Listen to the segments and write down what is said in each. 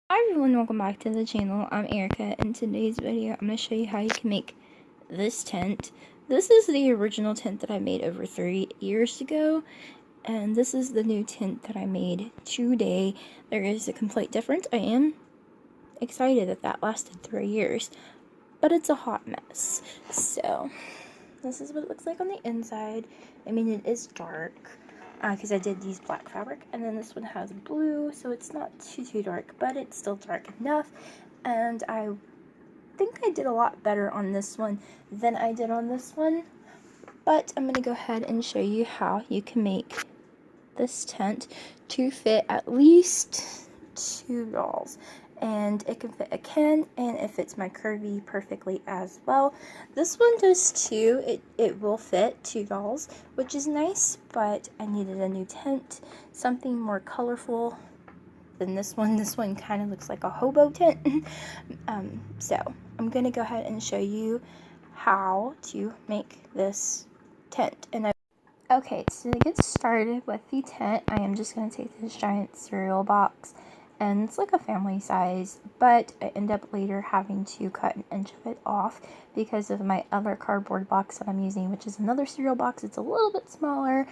Hi everyone, welcome back to the channel. I'm Erica. In today's video, I'm going to show you how you can make this tent. This is the original tent that I made over 3 years ago, and this is the new tent that I made today. There is a complete difference. I am excited that that lasted 3 years, but it's a hot mess. So, this is what it looks like on the inside. I mean, it is dark because I did use black fabric, and then this one has blue, so it's not too dark, but it's still dark enough. And I think I did a lot better on this one than I did on this one, but I'm gonna go ahead and show you how you can make this tent to fit at least 2 dolls, and it can fit a Ken, and it fits my curvy perfectly as well. This one does too. It will fit 2 dolls, which is nice, but I needed a new tent, something more colorful than this one. This one kind of looks like a hobo tent. So I'm gonna go ahead and show you how to make this tent. Okay, so to get started with the tent, I am just going to take this giant cereal box, and it's like a family size, but I end up later having to cut an inch of it off because of my other cardboard box that I'm using, which is another cereal box. It's a little bit smaller,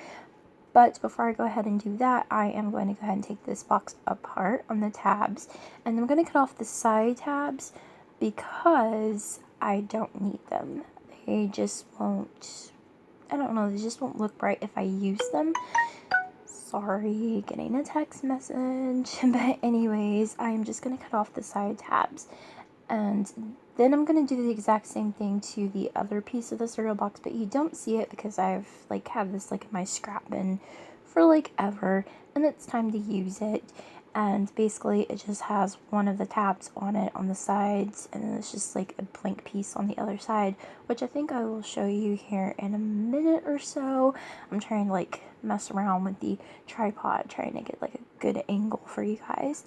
but before I go ahead and do that, I am going to go ahead and take this box apart on the tabs, and I'm going to cut off the side tabs because I don't need them. They just won't, I don't know, they just won't look right if I use them. Sorry, getting a text message. But anyways, I'm just going to cut off the side tabs. And then I'm going to do the exact same thing to the other piece of the cereal box, but you don't see it because I've had this in my scrap bin for ever, and it's time to use it. And basically it just has one of the tabs on it on the sides, and then it's just a blank piece on the other side, which I think I will show you here in a minute or so. I'm trying to mess around with the tripod, trying to get a good angle for you guys.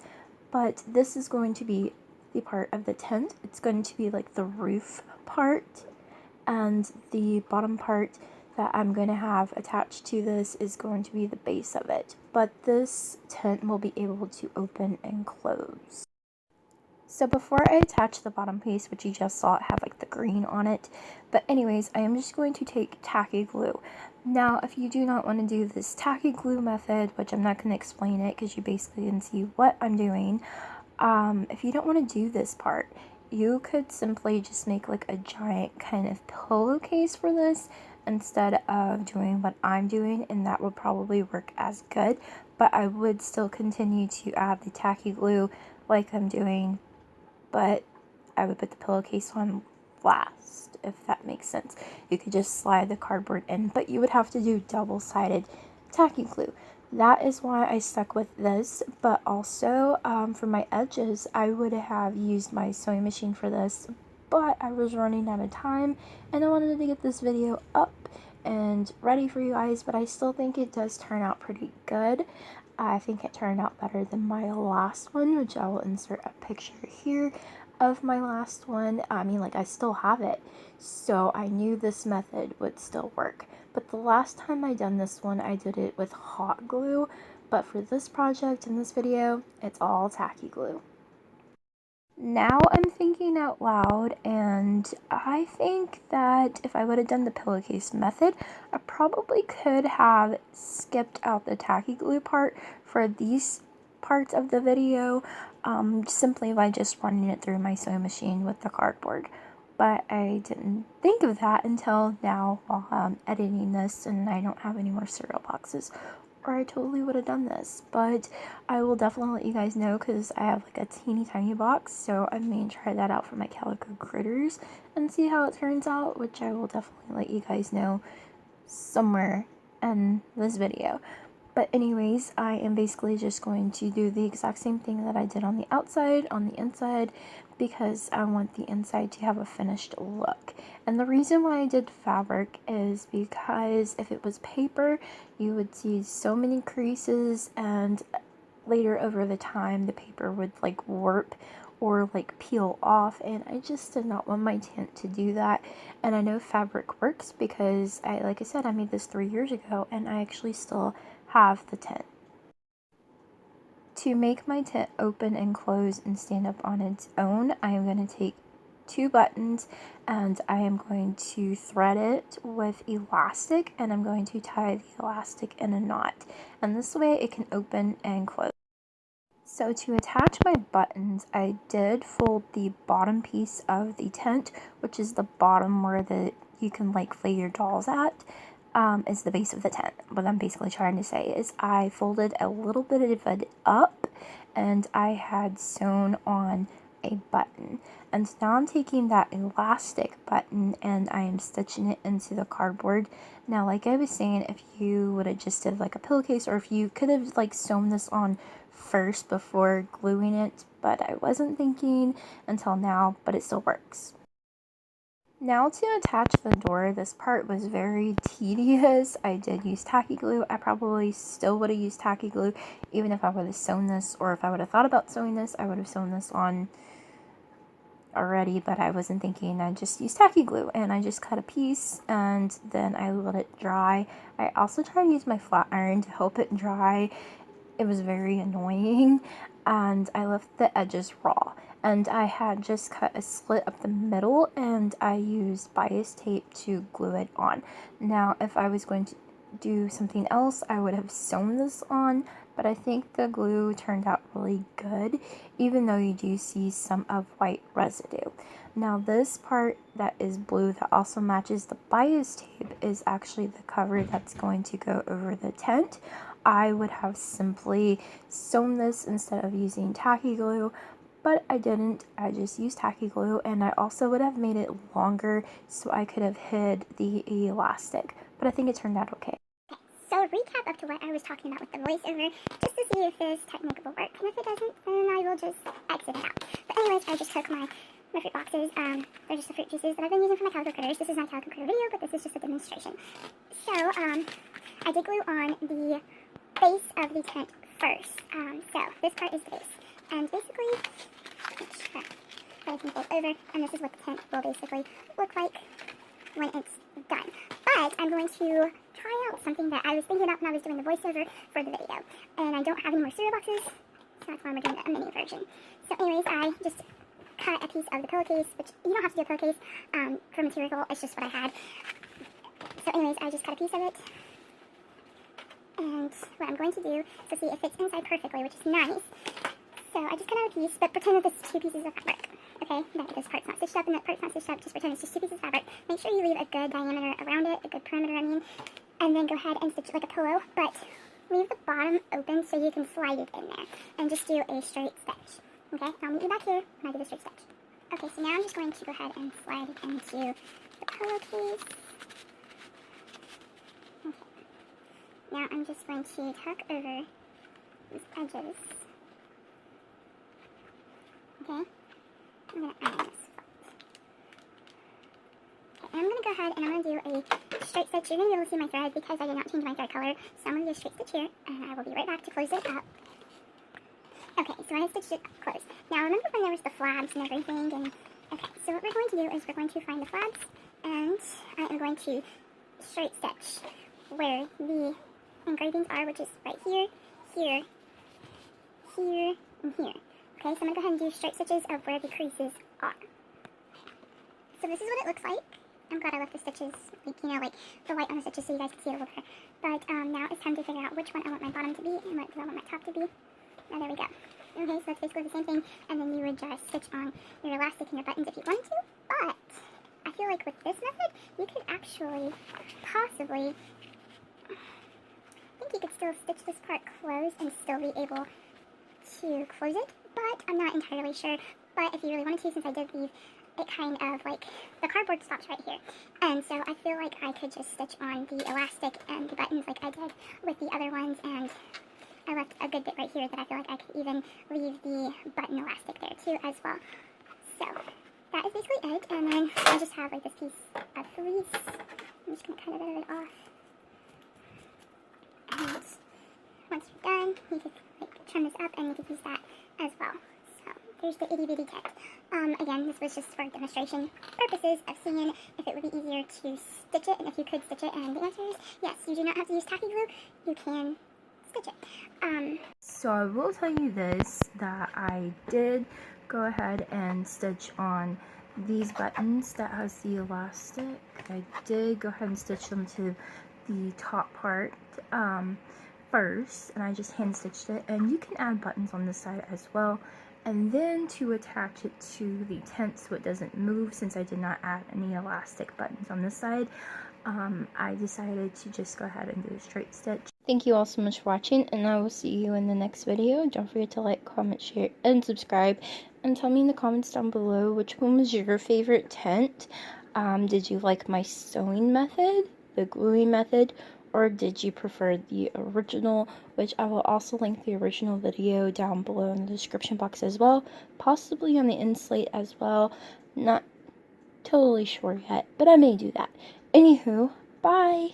But this is going to be the part of the tent. It's going to be the roof part, and the bottom part that I'm going to have attached to this is going to be the base of it. But this tent will be able to open and close. So before I attach the bottom piece, which you just saw it have the green on it, but anyways, I am just going to take tacky glue. Now, if you do not want to do this tacky glue method, which I'm not going to explain it because you basically can see what I'm doing, if you don't want to do this part, you could simply just make a giant kind of pillowcase for this instead of doing what I'm doing, and that would probably work as good. But I would still continue to add the tacky glue like I'm doing, but I would put the pillowcase on last, if that makes sense. You could just slide the cardboard in, but you would have to do double-sided tacky glue. That is why I stuck with this, but also for my edges, I would have used my sewing machine for this, but I was running out of time, and I wanted to get this video up and ready for you guys, but I still think it does turn out pretty good. I think it turned out better than my last one, which I will insert a picture here of my last one. I mean, I still have it, so I knew this method would still work. But the last time I done this one, I did it with hot glue, but for this project in this video, it's all tacky glue. Now I'm thinking out loud, and I think that if I would have done the pillowcase method, I probably could have skipped out the tacky glue part for these parts of the video, simply by just running it through my sewing machine with the cardboard. But I didn't think of that until now while I'm editing this, and I don't have any more cereal boxes, or I totally would have done this. But I will definitely let you guys know because I have a teeny tiny box, so I may try that out for my calico critters and see how it turns out, which I will definitely let you guys know somewhere in this video. But anyways, I am basically just going to do the exact same thing that I did on the outside, on the inside, because I want the inside to have a finished look. And the reason why I did fabric is because if it was paper, you would see so many creases, and later over the time, the paper would warp or peel off, and I just did not want my tent to do that. And I know fabric works because like I said, I made this 3 years ago, and I actually still have the tent. To make my tent open and close and stand up on its own, I am going to take 2 buttons and I am going to thread it with elastic, and I'm going to tie the elastic in a knot, and this way it can open and close. So to attach my buttons, I did fold the bottom piece of the tent, which is the bottom where you can like lay your dolls at, is the base of the tent. What I'm basically trying to say is I folded a little bit of it up and I had sewn on a button. And now I'm taking that elastic button and I am stitching it into the cardboard. Now, like I was saying, if you would have just did like a pillowcase, or if you could have like sewn this on first before gluing it, but I wasn't thinking until now, but it still works. Now to attach the door, this part was very tedious. I did use tacky glue. I probably still would have used tacky glue even if I would have sewn this, or if I would have thought about sewing this, I would have sewn this on already, but I wasn't thinking. I just used tacky glue and I just cut a piece and then I let it dry. I also tried to use my flat iron to help it dry. It was very annoying, and I left the edges raw. And I had just cut a slit up the middle and I used bias tape to glue it on. Now, if I was going to do something else, I would have sewn this on, but I think the glue turned out really good, even though you do see some of white residue. Now, this part that is blue that also matches the bias tape is actually the cover that's going to go over the tent. I would have simply sewn this instead of using tacky glue, but I didn't. I just used tacky glue, and I also would have made it longer so I could have hid the elastic, but I think it turned out okay. So a recap up to what I was talking about with the voiceover, just to see if this technique will work, and if it doesn't, then I will just exit it out. But anyways, I just took my fruit boxes. They're just the fruit juices that I've been using for my calico critters. This is not a calico critter video, but this is just a demonstration. So, I did glue on the base of the tent first. So this part is the base. And basically, I can fold over, and this is what the tent will basically look like when it's done. But I'm going to try out something that I was thinking about when I was doing the voiceover for the video. And I don't have any more cereal boxes, so that's why we're doing a mini version. So anyways, I just cut a piece of the pillowcase, which you don't have to do a pillowcase for material, it's just what I had. So anyways, I just cut a piece of it. And what I'm going to do is to see if it fits inside perfectly, which is nice. So I just cut out a piece, but pretend that this is 2 pieces of fabric. Okay, that this part's not stitched up and that part's not stitched up. Just pretend it's just 2 pieces of fabric. Make sure you leave a good diameter around it, a good perimeter, I mean. And then go ahead and stitch it like a pillow, but leave the bottom open so you can slide it in there. And just do a straight stitch. Okay, I'll meet you back here when I do the straight stitch. Okay, so now I'm just going to go ahead and slide it into the pillowcase. Now I'm just going to tuck over these edges. Okay? I'm going to iron this. Okay, and I'm going to go ahead and I'm going to do a straight stitch. You're going to be able to see my thread because I did not change my thread color. So I'm going to do a straight stitch here, and I will be right back to close it up. Okay, so I stitched it closed. Now remember when there was the flabs and everything? And okay, so what we're going to do is we're going to find the flabs, and I am going to straight stitch where the engravings are, which is right here, here, here, and here. Okay, so I'm going to go ahead and do straight stitches of where the creases are. So this is what it looks like. I'm glad I left the stitches, like, you know, like the white on the stitches so you guys can see it a little better. But now it's time to figure out which one I want my bottom to be and what do I want my top to be. Now there we go. Okay, so that's basically the same thing, and then you would just stitch on your elastic and your buttons if you wanted to, but I feel like with this method, you could actually possibly, I think you could still stitch this part closed and still be able to close it, but I'm not entirely sure. But if you really wanted to, since I did leave it kind of like, the cardboard stops right here, and so I feel like I could just stitch on the elastic and the buttons like I did with the other ones, and I left a good bit right here that I feel like I could even leave the button elastic there too as well. So that is basically it, and then I just have like this piece of fleece. I'm just going to cut a bit of it off. And once you're done, you can like trim this up and you can use that as well. So there's the itty bitty tent. Again, this was just for demonstration purposes of seeing if it would be easier to stitch it and if you could stitch it, and the answer is yes. You do not have to use tacky glue. You can stitch it. So I will tell you this, that I did go ahead and stitch on these buttons that has the elastic. I did go ahead and stitch them to the top part first, and I just hand stitched it. And you can add buttons on this side as well. And then to attach it to the tent so it doesn't move, since I did not add any elastic buttons on this side, I decided to just go ahead and do a straight stitch. Thank you all so much for watching, and I will see you in the next video. Don't forget to like, comment, share, and subscribe. And tell me in the comments down below which one was your favorite tent. Did you like my sewing method, the gluing method, or did you prefer the original, which I will also link the original video down below in the description box as well, possibly on the inslate as well. Not totally sure yet, but I may do that. Anywho, bye!